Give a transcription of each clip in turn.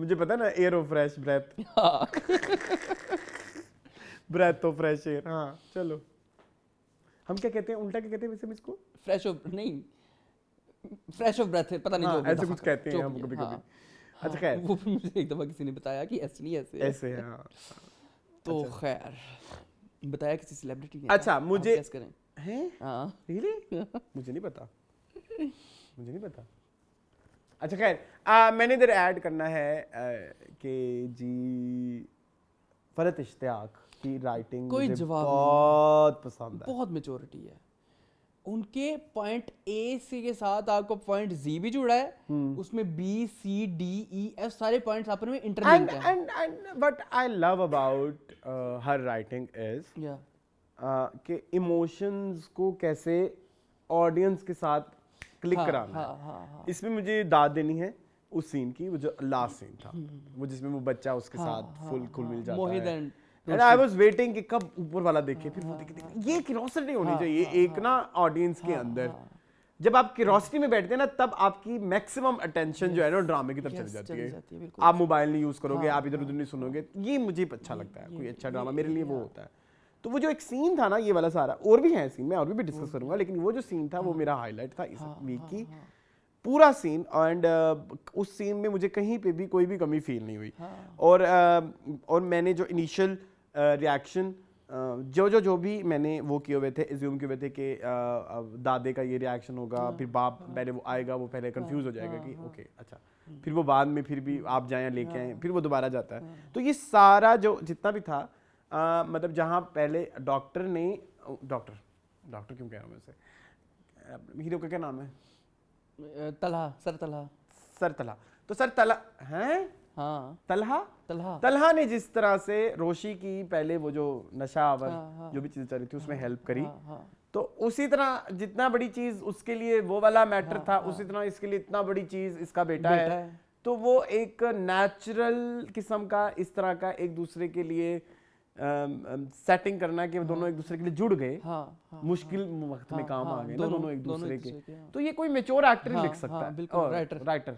मुझे पता है ना, air of fresh breath, breath of fresh air. हाँ चलो, हम क्या कहते हैं, उल्टा क्या कहते हैं वैसे इसको? फ्रेश ऑफ नहीं, फ्रेश ऑफ ब्रेथ है, पता नहीं जो ऐसे कुछ कहते हैं हम कभी कभी। अच्छा खैर, वो भी मुझे एक दफा किसी ने बताया कि ऐसे नहीं ऐसे ऐसे है। हाँ तो खैर बताया किसी सेलिब्रिटी ने। अच्छा मुझे गेस करें हैं, हाँ रियली मुझे नहीं पता, मुझे नहीं पता। अच्छा खैर, मैंने इधर ऐड करना है कि जी फरहत इश्तियाक की राइटिंग कोई मुझे जवाब बहुत पसंद है। बहुत मेच्योरिटी है उनके। पॉइंट ए से के साथ आपको पॉइंट जी भी जुड़ा है, उसमें B C D E F सारे पॉइंट्स आपस में इंटरलिंक्ड हैं। and what I love about her writing is या कि इमोशंस को कैसे ऑडियंस के साथ क्लिक कराना है। इसमें मुझे दाद देनी है उस सीन की, वो जो लास्ट सीन था, वो जिसमें वो बच्चा उसके साथ फुल खुल मिल जाता मोहित है। And I was waiting कि कब ऊपर वाला देखे, फिर वो देखे। ये क्यूरोसिटी होनी चाहिए एक ना ऑडियंस के अंदर। जब आप क्यूरोसिटी में बैठते हैं ना, तब आपकी मैक्सिमम अटेंशन जो है ना ड्रामे की तरफ चली जाती है। आप मोबाइल नहीं यूज करोगे, आप इधर उधर नहीं सुनोगे। ये मुझे अच्छा लगता है, कोई अच्छा ड्रामा मेरे लिए वो होता है। तो वो जो एक सीन था ना, ये वाला सारा, और भी है सीन, मैं और भी डिस्कस करूंगा, लेकिन वो जो सीन था वो मेरा हाईलाइट था इस वीक की, पूरा सीन। एंड उस सीन में मुझे कहीं पे भी कोई भी कमी फील नहीं हुई। और मैंने जो इनिशियल रिएक्शन जो भी मैंने वो किए हुए थे, एज्यूम किए हुए थे कि दादे का ये रिएक्शन होगा, फिर बाप पहले वो आएगा, वो पहले कंफ्यूज हो जाएगा कि ओके अच्छा, फिर वो बाद में फिर भी आप जाएं लेके आए, फिर वो दोबारा जाता है। तो ये सारा जो जितना भी था, मतलब जहाँ पहले डॉक्टर ने डॉक्टर क्यों कह रहा हूँ वैसे, हीरो का क्या नाम है? तलहा, सर तलहा। तो सर तलहा हैं, हाँ तलहा ने जिस तरह से रोशी की पहले वो जो नशा आवर जो भी चीज़ चल रही थी उसमें हेल्प करी, तो उसी तरह जितना बड़ी चीज़ उसके लिए वो वाला मैटर था, उसी तरह इसके लिए इतना बड़ी चीज़ इसका बेटा है। तो वो एक नेचुरल किस्म का इस तरह का एक दूसरे के लिए सेटिंग करना कि दोनों एक दूसरे के लिए जुड़ गए, मुश्किल वक्त में काम आ गए ना दोनों एक दूसरे के। तो ये कोई मैच्योर एक्टर ही लिख सकता है, राइटर।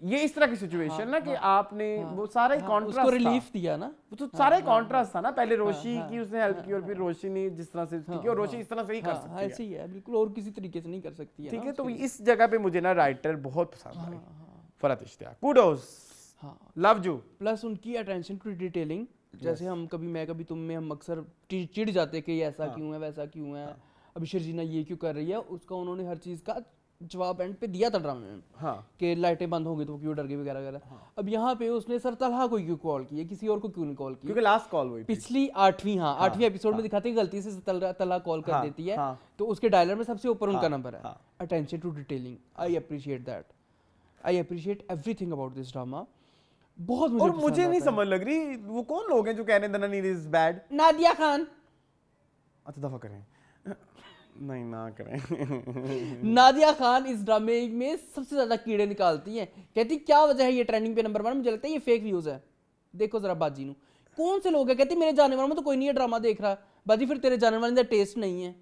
ये इस तरह की सिचुएशन ना कि आपने वो सारा ही कॉन्ट्रास्ट उसको रिलीफ दिया ना, वो तो सारा ही कॉन्ट्रास्ट था ना। पहले रोशी की उसने हेल्प की और फिर रोशी ने जिस तरह से की, और रोशी इस तरह से ही कर सकती है, ऐसे ही है बिल्कुल, और किसी तरीके से नहीं कर सकती है। ठीक है, तो इस जगह पे मुझे ना राइटर बहुत पसंद आई, Farhat Ishtiaq, kudos, love you. Plus उनकी अटेंशन टू डिटेलिंग, जैसे हम कभी मैं कभी तुम में हम अक्सर चिढ़ जाते कि ऐसा क्यों है वैसा क्यों है, अभी शर्जीना ये क्यों कर रही है, उसका उन्होंने हर चीज़ का जवाब एंड पे दिया था ड्रामे में। कि लाइटें बंद होंगी तो वो क्यों डर गई वगैरह वगैरह। अब यहाँ पे उसने सर तलहा को क्यों कॉल की है, किसी और को क्यों नहीं कॉल की? क्योंकि लास्ट कॉल हुई पिछली आठवीं एपिसोड में दिखाते हैं गलती से तलहा कॉल कर देती है, तो उसके डायलर में सबसे ऊपर उनका नंबर है। Attention to detailing, I appreciate that, I appreciate everything about this drama. बहुत मुझे नहीं समझ लग रही वो कौन लोग हैं जो कह रहे हैं दनानीर इज बैड। नादिया खान। अच्छा दफा करें, नहीं ना करें। नादिया खान इस ड्रामे में सबसे ज्यादा कीड़े निकालती हैं, कहती क्या वजह है ये ट्रेंडिंग पे नंबर 1, मुझे लगता है ये फेक व्यूज है। देखो जरा बाजी नू, कौन से लोग हैं कहती मेरे जाने वालों में तो कोई नहीं है ड्रामा देख रहा, बाजी फिर तेरे जाने वाले का टेस्ट नहीं है,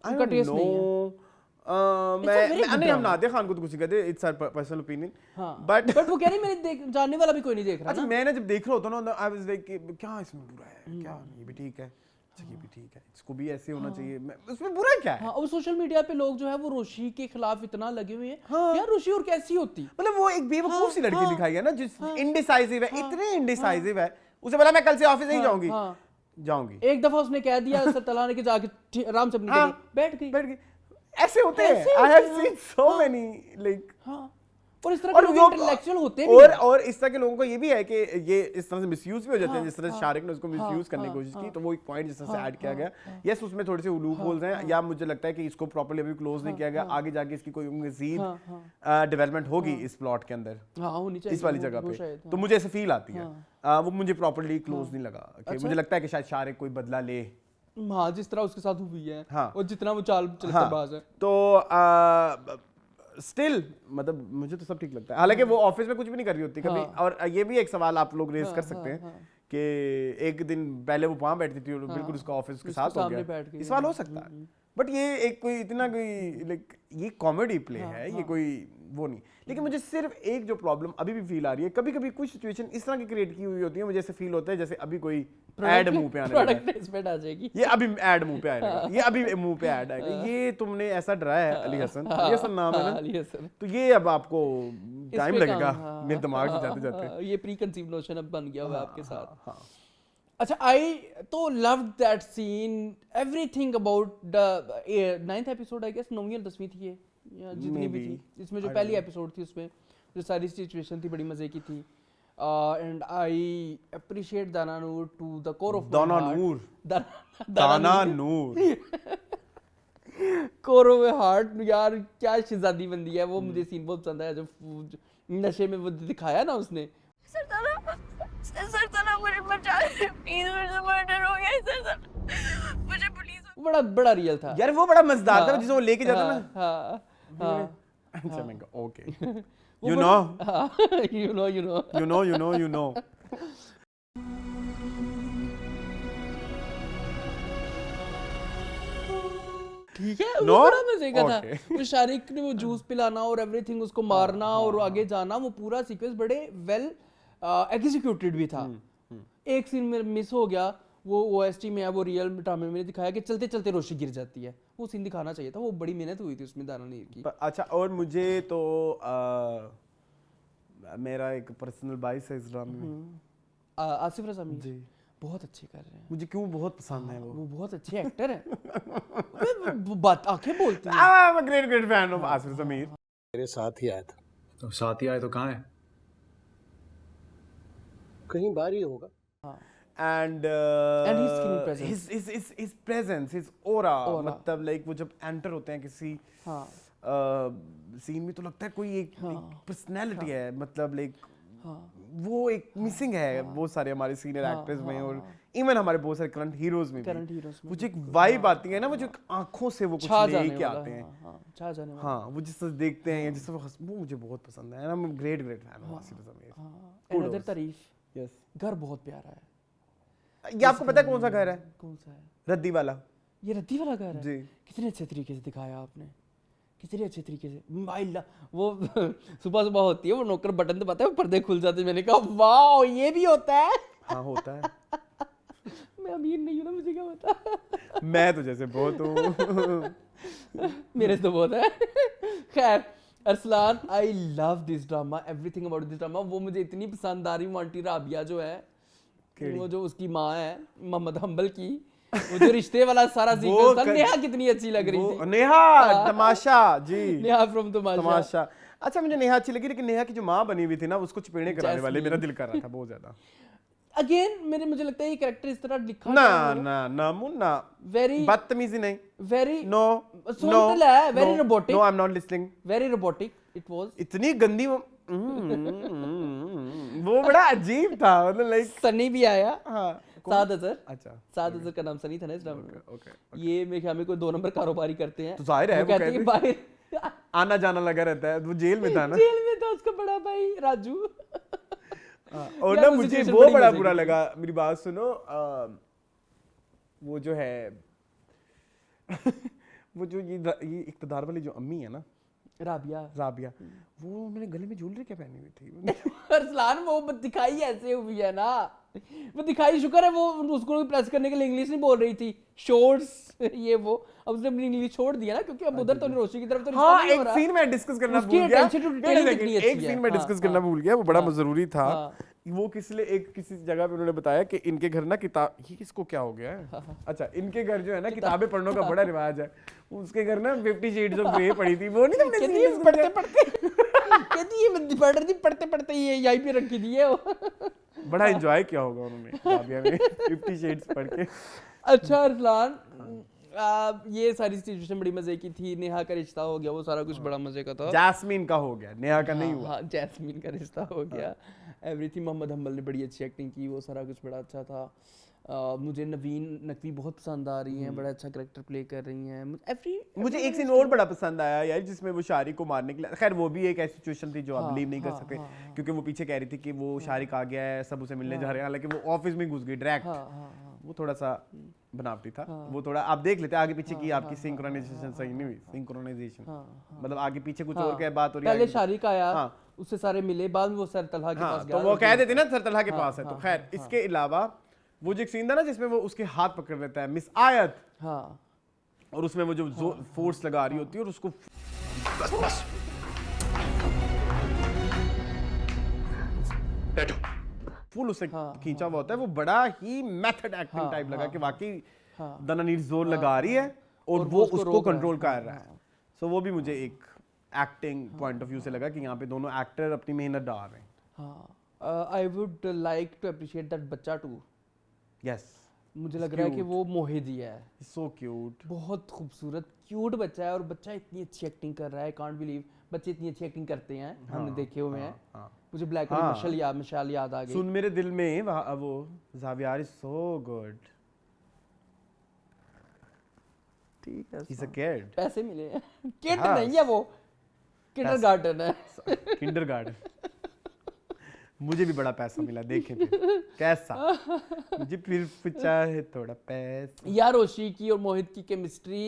उनका टेस्ट नहीं है। हम नादिया खान को तो कुछ कहते, it's our personal opinion, but वो कह रही मेरे जानने वाला भी कोई नहीं देख रहा। अच्छा मैंने जब देख रहा होता ना, आई वाज लाइक क्या इसमें बुरा है, क्या ये भी ठीक है, ये भी ठीक है, इसको भी ऐसे होना चाहिए, उसमें बुरा क्या है? और सोशल मीडिया पे लोग जो है वो रोशी के खिलाफ इतना लगे हुए हैं। यार रोशी और कैसी होती, मतलब वो एक बेवकूफ सी लड़की दिखाई है ना, जिस इनडिसाइसिव है, इतने इनडिसाइसिव है। उसे बोला मैं कल से ऑफिस नहीं जाऊंगी, एक दफा उसने कह दिया सर तलहा ने कि जाके आराम से अपनी बैठ गई। ऐसे होते हैं, I have seen so many like. और इस तरह के लोग इंटेलेक्चुअल होते भी और इस तरह के लोगों को ये भी है कि ये इस तरह से मिसयूज भी हो जाते हैं, जिस तरह से शारिक ने उसको मिसयूज करने की कोशिश की, तो वो एक पॉइंट जिस तरह से ऐड किया गया, यस उसमें थोड़े से लूप होल्स हैं, या मुझे लगता है कि इसको प्रॉपर्ली अभी क्लोज नहीं किया गया, आगे जाके इसकी कोई मजीद डेवलपमेंट होगी इस प्लॉट के अंदर, इस वाली जगह पे, तो मुझे ऐसे फील आती है। वो मुझे प्रॉपर्ली क्लोज नहीं लगा, मुझे लगता है कि शायद शारिक कोई बदला ले, हाँ जिस तरह उसके साथ हुई है और जितना वो चाल चलतेबाज है, तो स्टिल मतलब मुझे तो सब ठीक लगता है। हालांकि वो ऑफिस में कुछ भी नहीं कर रही होती कभी, और ये भी एक सवाल आप लोग रेज कर सकते हैं कि एक दिन पहले वो वहां बैठती थी और बिल्कुल उसका ऑफिस के साथ हो गया, इस सवाल हो सकता है, बट ये एक कोई इतना कोई लाइक ये कॉमेडी प्ले है, ये कोई वो नहीं। लेकिन मुझे सिर्फ एक जो प्रॉब्लम अभी भी फील आ रही है, कभी कभी कुछ सिचुएशन इस तरह की क्रिएट की हुई होती है, मुझे ऐसे फील होता है जैसे अभी कोई ऐड मुंह पे आने लगा है। प्रोडक्ट प्लेसमेंट आ जाएगी, ये अभी ऐड मुंह पे आएगा, ये अभी मुंह पे ऐड आएगा, ये तुमने ऐसा डराया है अली हसन, अली हसन नाम है ना, अली हसन। तो ये अब आपको टाइम पे लगेगा काम, मेरे दिमाग से जाते जाते। ये प्री कंसीव नोशन अब बन गया हुआ है आपके साथ। हाँ। अच्छा, आई तो loved that scene, everything about the 9th episode, I guess 9वीं और 10वीं थी ये, या जितनी भी थी इसमें जो पहली एपिसोड थी उसमें जो सारी सिचुएशन थी बड़ी मजे की थी। एंड आई अप्रिशिएट दाना नूर टू द कोर ऑफ दाना नूर, दाना नूर कोर ऑफ हार्ट। यार क्या शहजादी बंदी है वो, मुझे सीन बहुत पसंद है जो नशे में वो दिखाया ना उसने। सरताना मुझे बचा ले प्लीज, मुझे मर्डर हो गया सरताना, मुझे पुलिस। बड़ा बड़ा रियल था यार, वो बड़ा मजेदार था जिसमें वो लेके जाता ना। हाँ हाँ अच्छा मैं okay, you know you know you know you know you know. ठीक है, No? वो बड़ा मजे का था। Okay. तो शारिक ने वो जूस पिलाना और एवरीथिंग उसको मारना और आगे जाना, वो पूरा सीक्वेंस बड़े वेल एग्जीक्यूटेड भी था। एक सीन में मिस हो गया, वो ओएसटी में है, वो रियल ड्रामे में दिखाया कि चलते चलते रोशी गिर जाती है, वो सीन दिखाना चाहिए था, वो बड़ी मेहनत हुई थी उसमें दाना नीर की। अच्छा, और मुझे तो मेरा एक पर्सनल बाइस है इस ड्रामे में, आसिफ रज़ा मीर जी बहुत अच्छे कर रहे हैं, मुझे क्यों बहुत पसंद है वो बहुत अच्छे एक्टर हैं। वो बात आंखें बोलती हैं। I am a great great fan of Asif Zameer. मेरे साथ ही आया था। तो साथ ही आए तो कहाँ है? कहीं बाहर ही होगा। and his screen presence. his presence, his aura, मतलब लाइक वो जब एंटर होते हैं किसी सीन में तो लगता है कोई एक पर्सनैलिटी है, मतलब लाइक वो एक मिसिंग है वो सारे हमारे सीनियर एक्टर्स में और इवन हमारे बहुत सारे करंट हीरोज में भी वो जो एक वाइब आती है ना, वो जो आंखों से वो कुछ लेके आते हैं, हाँ वो जिस तरह देखते हैं जिस तरह वो मुझे बहुत पसंद है। I am great great fan of Asif Zamir. Another तारीफ, यस, घर बहुत प्यारा है। ये आपको पता है कौन सा घर है? कौन सा है? रद्दी वाला। ये रद्दी वाला घर है जी। कितने अच्छे तरीके से दिखाया आपने, कितने अच्छे तरीके से। माइला वो सुबह सुबह होती है वो नौकर बटन दबाता है पर्दे खुल जाते हैं, मैंने कहा वाओ ये भी होता है। हाँ होता है। मैं अमीर नहीं हूँ ना, मुझे क्या पता। मैं तो जैसे बहुत हूँ। मेरे से तो बहुत है। खैर Arsalan, I love this drama, everything about this drama. वो मुझे इतनी पसंद आ रही, वो आंटी राबिया जो है, वो जो उसकी माँ है मोहम्मद हम्बल की, वो जो रिश्ते वाला सारा सीक्वेंस था, नेहा कितनी अच्छी लग रही थी। नेहा तमाशा जी, नेहा फ्रॉम तमाशा। अच्छा मुझे नेहा अच्छी लगी, लेकिन नेहा की जो माँ बनी हुई थी ना उसको चपेड़े कराने वाले मेरा दिल कर रहा था बहुत ज्यादा। अगेन मुझे लगता है ये कैरेक्टर इस तरह लिखा ना ना ना मुन्ना वेरी बदतमीजी नहीं, very no no very robotic, no I am not listening, very robotic it was. इतनी गंदी वो बड़ा अजीब था, मतलब लाइक सनी भी आया। हाँ साद अजहर। अच्छा साद अजहर का नाम सनी था ना इस ड्रामे में। ओके ये मेरे ख्याल में कोई 2 नंबर कारोबारी करते हैं, तो जाहिर है वो कहते हैं बाहर आना जाना लगा रहता है, वो जेल में था ना, जेल में था उसका बड़ा भाई राजू। और ना मुझे वो बड़ा बुरा लगा, मेरी बात सुनो, वो जो है वो जो ये इक़्तिदार वाली जो अम्मी है ना राबिया, वो उन्होंने गले में ज्वेलरी क्या पहनी हुई थी? अरसलान वो दिखाई ऐसे हुई है ना, वो दिखाई, शुक्र है वो उसको प्रेस करने के लिए इंग्लिश नहीं बोल रही थी, शॉर्ट्स ये वो, अब उसने अपनी इंग्लिश छोड़ दिया ना क्योंकि अब उधर तो रोशी की तरफ तो हाँ, एक सीन मैं डिस्कस करना भूल गया, एक सीन मैं डिस्कस करना भूल गया, वो बड़ा जरूरी था। वो किसी जगह पे उन्होंने बताया कि इनके घर ना किताब, ये किसको क्या हो गया है? अच्छा, इनके घर जो है ना किताबें पढ़ने का बड़ा रिवाज है, उसके घर ना 50 शेड्स ऑफ ग्रे पड़ी थी, वो नहीं तुमने सीरीज पढ़ते कहती ये पढ़ते पढ़ते ये यहीं पे रखी थी है। बड़ा एंजॉय किया होगा उन्होंने राबिया ने 50 शेड्स पढ़ के। अच्छा अरसलान, ये सारी सिचुएशन बड़ी मजे की थी, नेहा का रिश्ता हो गया, वो सारा कुछ बड़ा मजे का था। जैस्मीन का हो गया, नेहा का नहीं हुआ। हाँ, जैस्मीन का रिश्ता हो गया। एवरीथिंग, मोहम्मद हम्बल ने बड़ी अच्छी एक्टिंग की, वो सारा कुछ बड़ा अच्छा था। मुझे नवीन नकवी बहुत पसंद आ रही हैं, बड़ा अच्छा कैरेक्टर प्ले कर रही हैं। मुझे एक सीन और बड़ा पसंद आया यार, जिसमें वो शारिक को मारने के लिए, खैर वो भी एक ऐसी सिचुएशन थी जो आप बिलीव नहीं कर सकते, क्योंकि वो पीछे कह रही थी कि वो शारिक आ गया है, सब उसे मिलने जा रहे हैं, हालांकि वो ऑफिस में घुस गई डायरेक्ट। वो थोड़ा सा बनावटी था वो थोड़ा आप देख लेते आगे पीछे की आपकी सिंक्रोनाइजेशन सही नहीं हुई सिंक्रोनाइजेशन मतलब आगे पीछे कुछ और क्या बात हो रही है पहले आगे- शारिक आया हाँ। उससे सारे मिले बाद में वो सर तलहा के हाँ पास तो गया वो कह देते ना सर तलहा के पास है तो खैर इसके अलावा वो जो एक सीन था ना जिसमें वो उसके हाथ पकड़ लेता है मिस आयत हाँ और उसमें वो जो फोर्स लगा रही होती है और उसको फुल उसे खींचा हुआ होता है वो बड़ा ही मेथड एक्टिंग टाइप लगा कि वाकई दनानीर जोर लगा रही है और वो उसको कंट्रोल कर रहा है सो वो भी मुझे एक एक्टिंग पॉइंट ऑफ व्यू से लगा कि यहाँ पे दोनों एक्टर अपनी मेहनत डाल रहे हैं हाँ I would like to appreciate that बच्चा टू यस मुझे लग रहा है कि वो मोहिदी है सो क्यूट बहुत खूबसूरत क्यूट बच्चा है और बच्चा इतनी अच्छी एक्टिंग कर रहा है कांट बिलीव बच्चे इतनी अच्छी एक्टिंग करते हैं हमने देखे हुए हैं मुझे ब्लैक वाली मशाल याद आ गई सुन मेरे दिल में वो जावियर इज सो गुड ठीक है ही इज अ किड पैसे मिले हैं किड हाँ। नहीं है वो किंडरगार्टन है किंडरगार्टन मुझे भी बड़ा पैसा मिला देखें फिर कैसा मुझे फिर चाहे थोड़ा पैसा यार रोशी की और मोहित की chemistry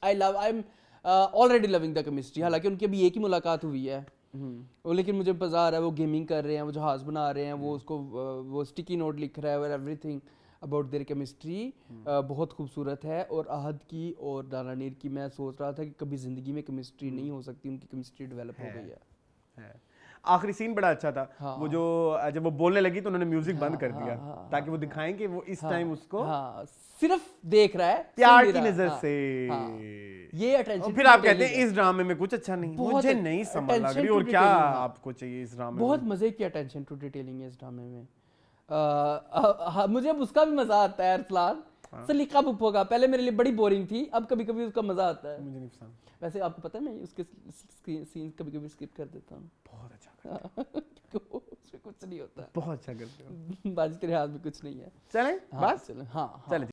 I am already loving the chemistry हालांकि उनकी अभी एक ही मुलाकात हुई है वो लेकिन मुझे मजा आ रहा है वो गेमिंग कर रहे हैं वो जहाज बना रहे हैं वो उसको वो स्टिकी नोट लिख रहा है और एवरीथिंग अबाउट देयर केमिस्ट्री बहुत खूबसूरत है और आहद की और दानानीर की मैं सोच रहा था कि कभी जिंदगी में केमिस्ट्री नहीं हो सकती उनकी केमिस्ट्री डेवलप हो गई है आखिरी सीन बड़ा अच्छा था वो जो जब वो बोलने लगी तो उन्होंने म्यूजिक बंद कर दिया ताकि वो दिखाएं कि वो इस टाइम उसको सिर्फ देख रहा है प्यार की नजर से ये अटेंशन फिर आप कहते हैं इस ड्रामे में कुछ अच्छा नहीं मुझे नहीं समझ लग रही और क्या आपको चाहिए इस ड्रामे में बहुत मजे की अटेंशन टू डिटेलिंग है इस ड्रामे में मुझे अब उसका भी मजा आता है अरसलान सलीका पुप्पो का पहले मेरे लिए बड़ी बोरिंग थी अब कभी कभी उसका मजा आता है मुझे नहीं पसंद वैसे आपको पता है मैं उसके सीन कभी कभी स्किप कर देता हूँ बहुत अच्छा उसमें कुछ नहीं होता बहुत अच्छा करते हो बाजी तेरे हाथ में कुछ नहीं है चलें बस चलो हाँ चलें